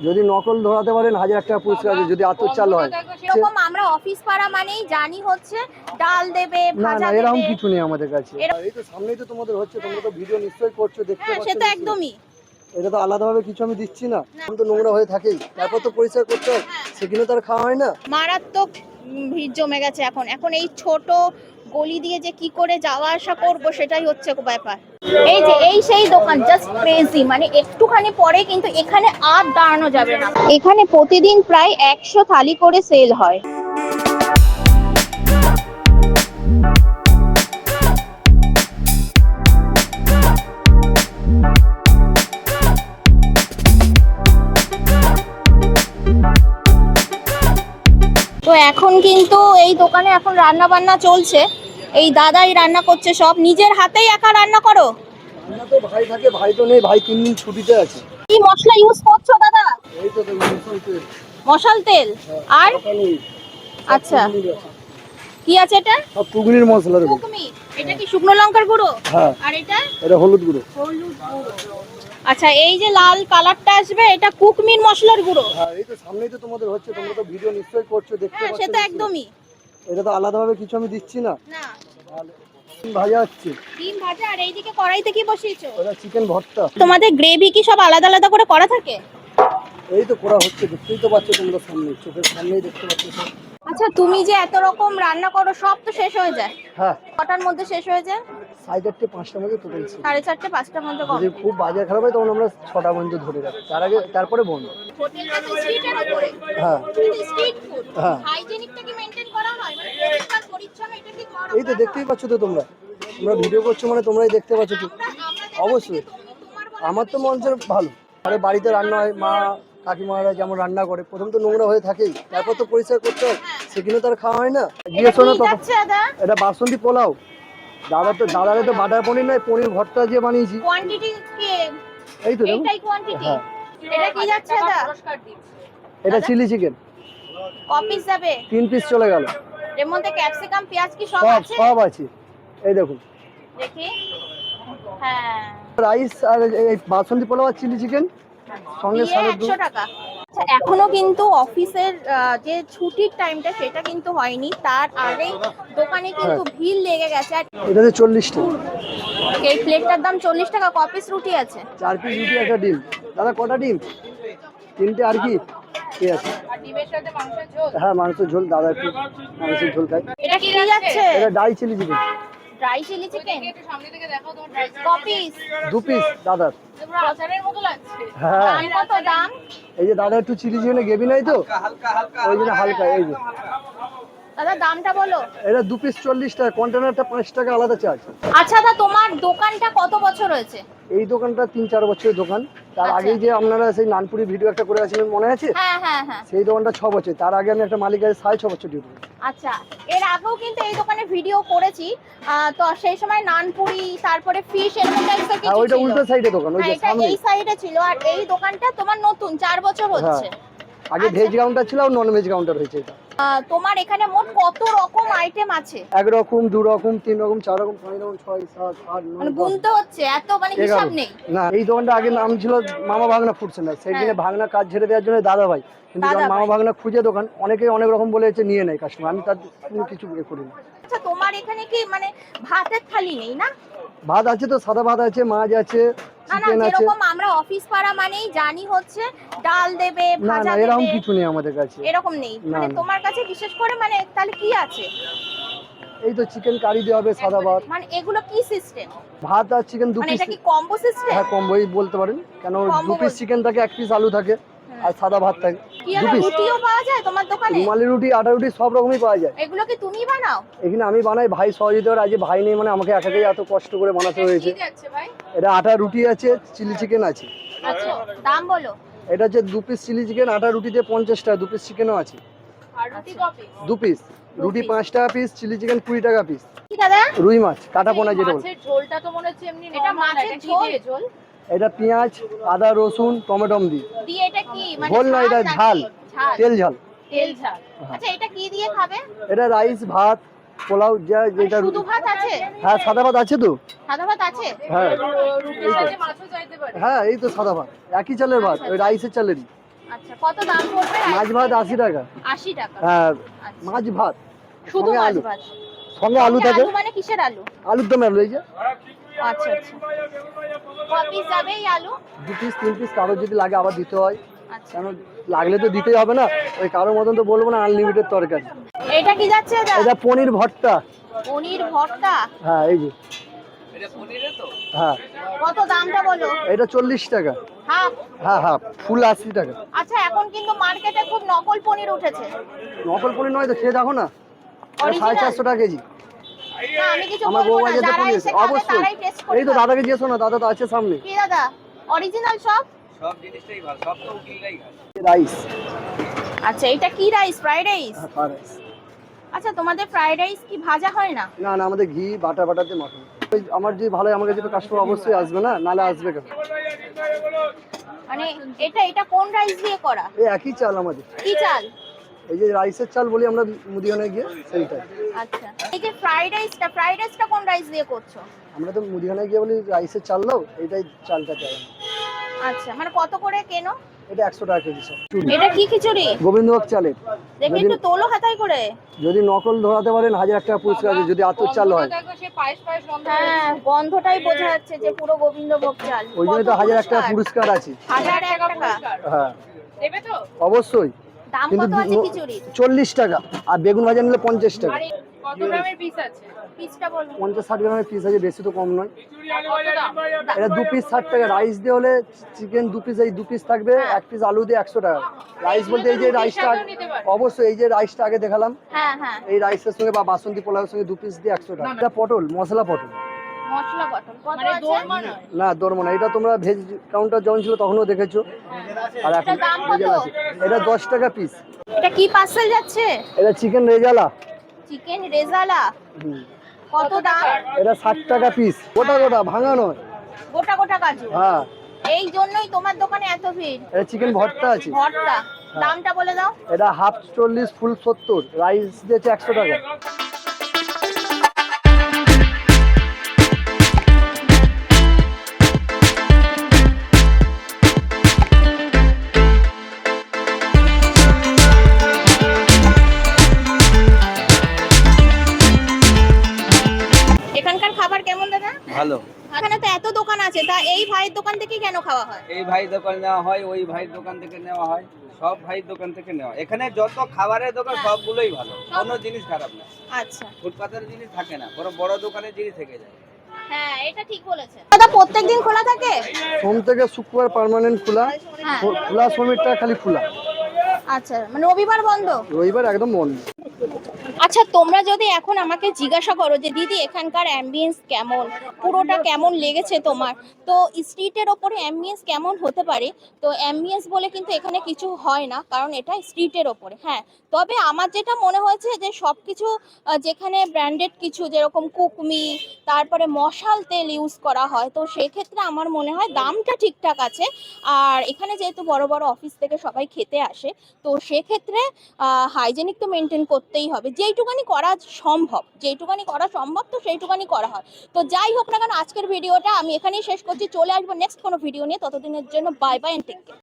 যদি নকল ধরাতে পারেন 1000 টাকা পুরস্কার আছে, যদি আতর চাল হয়। এরকম আমরা অফিস পাড়া মানেই জানি হচ্ছে ডাল দেবে, না ভাজা না, দেবে, এরকম কিছু নেই আমাদের কাছে। এই তো সামনেই তো তোমাদের হচ্ছে, তোমরা তো ভিডিও নিশ্চয়ই করছো, দেখতে হ্যাঁ পাচ্ছ। সে তো একদমই। এটা তো আলাদাভাবে কিছু আমি দিচ্ছি না, আমি তো নোংরা হয়ে থাকেই, তারপর তো পরিষ্কার করতে হয়, সেখানে তো আর খাওয়া হয় না। মারাত্মক ভিড় জমে গেছে এখন। এখন এই ছোট গলি দিয়ে যে কি করে যাওয়া আসা করব সেটাই হচ্ছে ব্যাপার। এই যে এই সেই দোকান, জাস্ট ক্রেজি, মানে একটুখানি পরে কিন্তু এখানে আর দাঁড়ানো যাবে না। এখানে প্রতিদিন প্রায় 100 থালি করে সেল হয়। তো এখন কিন্তু এই দোকানে এখন রান্না বান্না চলছে। এই দাদাই রান্না করছে, সব নিজের হাতেই একা রান্না করো? রান্না তো ভাই থাকে, ভাই তো নেই, ভাই 3 দিন ছুটিতে আছে। কি মশলা ইউজ করছো দাদা? এই তো মশলা তেল। মশাল তেল আর আচ্ছা কি আছে এটা? সব টুকনির মশলা দেবো। কুকমি, এটা কি শুকনো লঙ্কার গুঁড়ো? হ্যাঁ। আর এটা? এটা হলুদ গুঁড়ো। হলুদ গুঁড়ো। আচ্ছা, এই যে লাল কালারটা আসবে এটা কুকমির মশলার গুঁড়ো। হ্যাঁ, এই তো সামনেই তো তোমাদের হচ্ছে, তোমরা তো ভিডিও নিশ্চয়ই করছো, দেখতে পাচ্ছ। সে তো একদমই। এটা তো আলাদাভাবে কিছু আমি দিচ্ছি না। না, ডিম ভাজা হচ্ছে। ডিম ভাজা, আর এইদিকে কড়াইতে কি বসিয়েছো? এটা চিকেন ভর্তা। তোমাদের গ্রেভি কি সব আলাদা আলাদা করে করা থাকে? এই তো করা হচ্ছে, দেখতেই তো পাচ্ছ তোমরা, সামনে চোখের সামনেই দেখতে পাচ্ছ সব। আচ্ছা, তুমি যে এত রকম রান্না করো সব তো শেষ হয়ে যায়? হ্যাঁ, কটার মধ্যে শেষ হয়ে যায়? 4:30 5টার মধ্যে টোটাল। 4:30 5টার মধ্যে যদি খুব বাজার খারাপ হয় তখন আমরা 6টা পর্যন্ত ধরে রাখি, তার আগে তারপরে বন্ধ। হোটেলটা তো স্ট্রিটের উপরে। হ্যাঁ স্ট্রিট ফুড, হ্যাঁ। হাইজেনিকটা কি মেইনটেইন করা হয়? মানে পরিষ্কার পরিচ্ছন্ন এটা কি করা? এই তো দেখতেই পাচ্ছ তো তোমরা ভিডিও করছো মানে তোমরাই দেখতে পাচ্ছ তো। অবশ্যই আমার তো মঞ্চের ভালো, আরে বাড়িতে রান্না হয়, মা কাকিমারা যেমন রান্না করে, প্রথম তো নোংরা হয়ে থাকেই, তারপর তো পরিষ্কার করতে হয়, সেখানে তো আর খাওয়া হয় না। গিয়েছো না তো? এটা বাসন্তী পোলাও। দাদারে তো বাটার পনির নয়, পনির ভর্তা দিয়ে বানিয়েছি। কোয়ান্টিটি কি? এই তো দেখুন। এটাই কোয়ান্টিটি। হ্যাঁ, এটা কি যাচ্ছে দাদা? এটা চিলি চিকেন। কপিস যাবে? 3 পিস চলে গেল। এর মধ্যে ক্যাপসিকাম পেঁয়াজ কি সব আছে? সব আছে, এই দেখুন। দেখি। হ্যাঁ, রাইস আর এই বাসন্তী পোলাও আর চিলি চিকেন সঙ্গে 100 টাকা। আচ্ছা, এখনো কিন্তু অফিসের যে ছুটির টাইমটা সেটা কিন্তু হয়নি, তার আগেই দোকানে কিন্তু ভিড় লেগে গেছে। আর এটাতে 40 টাকা। এই প্লেটটার দাম 40 টাকা। কপিস রুটি আছে? 4 পিস রুটি, একটা ডিম। দাদা কটা ডিম? 3টে। আর কি ঠিক আছে? আর ডিমের সাথে মাংসের ঝোল? হ্যাঁ, মাংসের ঝোল। দাদা একটু মাংসের ঝোল খাই। এটা কি যাচ্ছে? এটা dry chilli chicken. Dry chilli chicken. একটু সামনে থেকে দেখাও তোমার ড্রাই। কপিস? 2 পিস দাদার। পুরো আচারের মতো লাগছে। হ্যাঁ। দাম কত দাম? এই যে দাদা একটু চিলি চিকেনে গ্রেভি নাই তো, ওই জন্য হালকা। এই যে দাদা দামটা বলো। এটা 2 পিস 40 টাকা, কন্টেনারটা 5 টাকা আলাদা চার্জ। আচ্ছা দাদা, তোমার দোকানটা কত বছর হয়েছে? এই দোকানটা 3-4 বছরের দোকান। তার আগেই যে আপনারা সেই নানপুরি ভিডিও একটা করে আছিলেন মনে আছে? হ্যাঁ হ্যাঁ হ্যাঁ। সেই দোকানটা 6 বছর। তার আগে আমি একটা মালিকের 6.5 বছর ডিউটি করি। আচ্ছা, এর আগেও কিন্তু এই দোকানে ভিডিও করেছি। তো সেই সময় নানপুরি, তারপরে ফিশ, এরকম টাইপের কিছু ছিল। ওইটা উল্টো সাইডে দোকান, ওই যে সামনে। এই সাইডে ছিল। আর এই দোকানটা তোমার নতুন 4 বছর হচ্ছে। আগে ভেজ কাউন্টার ছিল আর নন ভেজ কাউন্টার হয়েছে এটা। তোমার এখানে মোট কত রকম আইটেম আছে? 1 রকম, 2 রকম, 3 রকম, 4 রকম, 5 রকম, 6 7 8 9 মানে গুনতে হচ্ছে, এত মানে হিসাব নেই। না, এই দোকানটা আগে নাম ছিল মামা ভাগনা ফুড সেন্টার। সেইখানে ভাগনা কাজ ছেড়ে দেওয়ার জন্য দাদা ভাই, কিন্তু যখন মামা ভাগনা খুঁজে দোকান, অনেকেই অনেক রকম বলেছে নিয়ে নেয় কাস্টমার, আমি তার কোনো কিছু করি না। আচ্ছা, তোমার এখানে কি মানে ভাতের থালি নেই না? ভাত আছে তো, সাদা ভাত আছে, মাছ আছে, চিকেন আছে। যেরকম আমরা অফিস পাড়া মানেই জানি হচ্ছে ডাল দেবে, না ভাজা না, দেবে, এরকম কিছু নেই আমাদের কাছে। এরকম নেই মানে তোমার কাছে বিশেষ করে? মানে তাহলে কি আছে? এই তো চিকেন কারি দেওয়া হবে, সাদা ভাত। মানে এগুলো কি সিস্টেম? ভাত আর চিকেন 2 মানে পিস। এটা কি কম্বো সিস্টেম? হ্যাঁ, কম্বোই বলতে পারেন, কেন 2 পিস চিকেন থাকে, 1 পিস আলু থাকে, আর সাদা ভাত থাকে। কি আর রুটিও পাওয়া যায় তোমার দোকানে? রুমালি রুটি, আটা রুটি, সব রকমই পাওয়া যায়। এগুলো কি তুমি বানাও? এখানে আমি বানাই, ভাই সহযোগিতার। আজ ভাই নেই মানে আমাকে একাই এত কষ্ট করে বানাতে হয়েছে। ঠিক আছে ভাই। এটা আটা রুটি আছে, চিলি চিকেন আছে। আচ্ছা, দাম বলো। এটা হচ্ছে 2 পিস চিলি চিকেন, আটা রুটিতে 50 টাকা, 2 পিস চিকেনও আছে। আর রুটি কপি? 2 পিস রুটি 5 টাকা পিস, চিলি চিকেন 20 টাকা পিস। কি দাদা? রুই মাছ কাটা পোনা যেটা বলে। মাছের ঝোলটা তো মনে হচ্ছে এমনি। এটা মাছের ঝোল? এটা পেঁয়াজ, আদা, রসুন, টমেটো দিয়ে। এটা কি মানে ঝোল না, এটা ঝাল, তেল ঝাল। তেল ঝাল। আচ্ছা, এটা কি দিয়ে খাবে? এটা রাইস, ভাত, পোলাও, যেটা। শুধু ভাত আছে? হ্যাঁ, সাদা ভাত আছে তো। সাদা ভাত আছে? হ্যাঁ, রুটির সাথে মাছও চাইতে পারে? হ্যাঁ, এই তো সাদা ভাত, একই চালের ভাত, ওই রাইসের চালেরই। আচ্ছা, কত দাম পড়বে? মাছ ভাত 80 টাকা। 80 টাকা। হ্যাঁ, আচ্ছা, মাছ ভাত শুধু সঙ্গে মাছ আলু, ভাত। সঙ্গে আলু থাকে। আলু মানে কিসের আলু? আলুর দম আলু এই যে। আচ্ছা আচ্ছা। ক পিস যাবে এই আলু? 2 পিস 3 পিস, কারোর যদি লাগে আবার দিতে হয়, আচ্ছা, কেন লাগলে তো দিতেই হবে না। ওই কারোর মতন তো বলবো না আনলিমিটেড তরকারি। এটা কি যাচ্ছে দাদা? এটা পনির ভর্তা। পনির ভর্তা। হ্যাঁ এই যে, এটা পনিরে তো হ্যাঁ কত দামটা বলো? এটা 40 টাকা। হাফ? হ্যাঁ হ্যাঁ, ফুল 80 টাকা। আচ্ছা, এখন কিন্তু মার্কেটে খুব নকল পনির উঠেছে। নকল পনির নয় তো, খেয়ে দেখো না। এটা Original? 450 টাকা কেজি। না, আমি কিছু আমার বলবো বউ না, বাড়িতে যারা পনির এসে খাবে অবশ্যই। তারাই টেস্ট করে এই তো খাবে। দাদাকে জিজ্ঞেস না, দাদা তো আছে সামনে। কি দাদা, অরিজিনাল সব? সব জিনিসটাই ভালো, সব তো উকিলরাই খায়। রাইস। আচ্ছা, এটা কি রাইস? Fried rice? হ্যাঁ রাইস। আচ্ছা, তোমাদের ফ্রাইড রাইস কি ভাজা হয় না? না না, আমাদের ঘি বাটার দিয়ে মাখানো। ওই আমার যে ভালো, আমার কাছে তো কাস্টমার অবশ্যই আসবে না, নালে আসবে কেন? মানে এটা কোন রাইস দিয়ে করা? এই একই চাল আমাদের। কি চাল? এই যে রাইসের চাল বলি আমরা মুদিখানায় গিয়ে, সেইটাই। আচ্ছা, এই যে ফ্রাইড রাইসটা কোন রাইস দিয়ে করছো? আমরা তো মুদিখানায় গিয়ে বলি রাইসের চাল দাও, এইটাই চালটা চাই। আচ্ছা, মানে কত করে কেনো? এটা 100 টাকা কেজি স্যার। এটা কি খিচুড়ি? গোবিন্দভোগ চালের। দেখি যদি একটু তোলো হাতায় করে। যদি নকল ধরাতে পারেন 1000 টাকা পুরস্কার আছে, যদি আতর চাল হয়। হ্যাঁ, গন্ধটাই বোঝা যাচ্ছে যে পুরো গোবিন্দভোগ চাল। ওই জন্য কত তো 1000 টাকা পুরস্কার? পুরস্কার আছে। 1001 টাকা হ্যাঁ দেবে তো? অবশ্যই। দাম কিন্তু কত আছে খিচুড়ি? 40 টাকা, আর বেগুন ভাজা নিলে 50 টাকা। কত গ্রামের পিস আছে? পিসটা বলো। 50-60 গ্রামের পিস আছে, বেশি তো কম নয়। কত দাম? এটা 2 পিস 60 টাকা। রাইস দিয়ে হলে চিকেন 2 পিস, এই 2 পিস থাকবে, হ্যাঁ। 1 পিস আলু দিয়ে 100 টাকা। রাইস বলতে এই যে রাইসটা, অবশ্যই এই যে রাইসটা আগে দেখালাম, হ্যাঁ হ্যাঁ, এই রাইসের সঙ্গে বা বাসন্তী পোলাওর সঙ্গে 2 পিস দিয়ে 100 টাকা। এটা পটল, মশলা পটল। মশলা পটল কত আছে? না দরমো না, এটা তোমরা ভেজ কাউন্টার যখন ছিল তখনও দেখেছো, আর এখন এটার দাম কত? রেজালা আছে। এটা 10 টাকা পিস। এটা কি পার্সেল যাচ্ছে? এটা চিকেন রেজালা। চিকেন রেজালা। কত দাম? এটা 60 টাকা পিস, গোটা গোটা, ভাঙা নয়। গোটা গোটা কাজু। হ্যাঁ, এই জন্যই তোমার দোকানে এত ভিড়। এটা চিকেন ভর্তা আছে। ভর্তা দামটা বলে দাও। এটা হাফ 40, ফুল 70, রাইস দিয়েছে 100 টাকা। এখানকার খাবার কেমন দাদা? ভালো। এখানে তো এত দোকান আছে, তা এই ভাইয়ের দোকান থেকে কেন খাওয়া হয়? এই ভাই দোকান নেওয়া হয়, ওই ভাইয়ের দোকান থেকে নেওয়া হয়, সব ভাইয়ের দোকান থেকে নেওয়া। এখানে যত খাবারের দোকান সবগুলোই ভালো, কোনো জিনিস খারাপ না। আচ্ছা, ফুটপাতের জিনিস থাকে না, বড় বড় দোকানের জিনিস থেকে যায়। হ্যাঁ এটা ঠিক বলেছেন দাদা। প্রত্যেকদিন খোলা থাকে? সোম থেকে শুক্রবার পার্মানেন্ট খোলা, হ্যাঁ। খোলা শ্রমিকটা খালি খোলা, আচ্ছা, মানে রবিবার বন্ধ? রবিবার একদম বন্ধ। আচ্ছা, তোমরা যদি এখন আমাকে জিজ্ঞাসা করো যে দিদি এখানকার অ্যাম্বিয়েন্স কেমন, পুরোটা কেমন লেগেছে তোমার, তো স্ট্রিটের ওপরে অ্যাম্বিয়েন্স কেমন হতে পারে? তো অ্যাম্বিয়েন্স বলে কিন্তু এখানে কিছু হয় না, কারণ এটা স্ট্রিটের ওপরে। হ্যাঁ, তবে আমার যেটা মনে হয়েছে যে সব কিছু যেখানে ব্র্যান্ডেড কিছু, যেরকম কুকমি, তারপরে মশাল তেল ইউজ করা হয়, তো সেক্ষেত্রে আমার মনে হয় দামটা ঠিকঠাক আছে। আর এখানে যেহেতু বড় বড় অফিস থেকে সবাই খেতে আসে, তো সেক্ষেত্রে হাইজেনিক তো মেনটেন করতেই হবে। যেইটুকানি করা সম্ভব তো সেইটুকানি করা হয়। তো যাই হোক না কেন, আজকের ভিডিওটা আমি এখানেই শেষ করছি। চলে আসবো নেক্সট কোনো ভিডিও নিয়ে, ততদিনের জন্য bye bye and take care.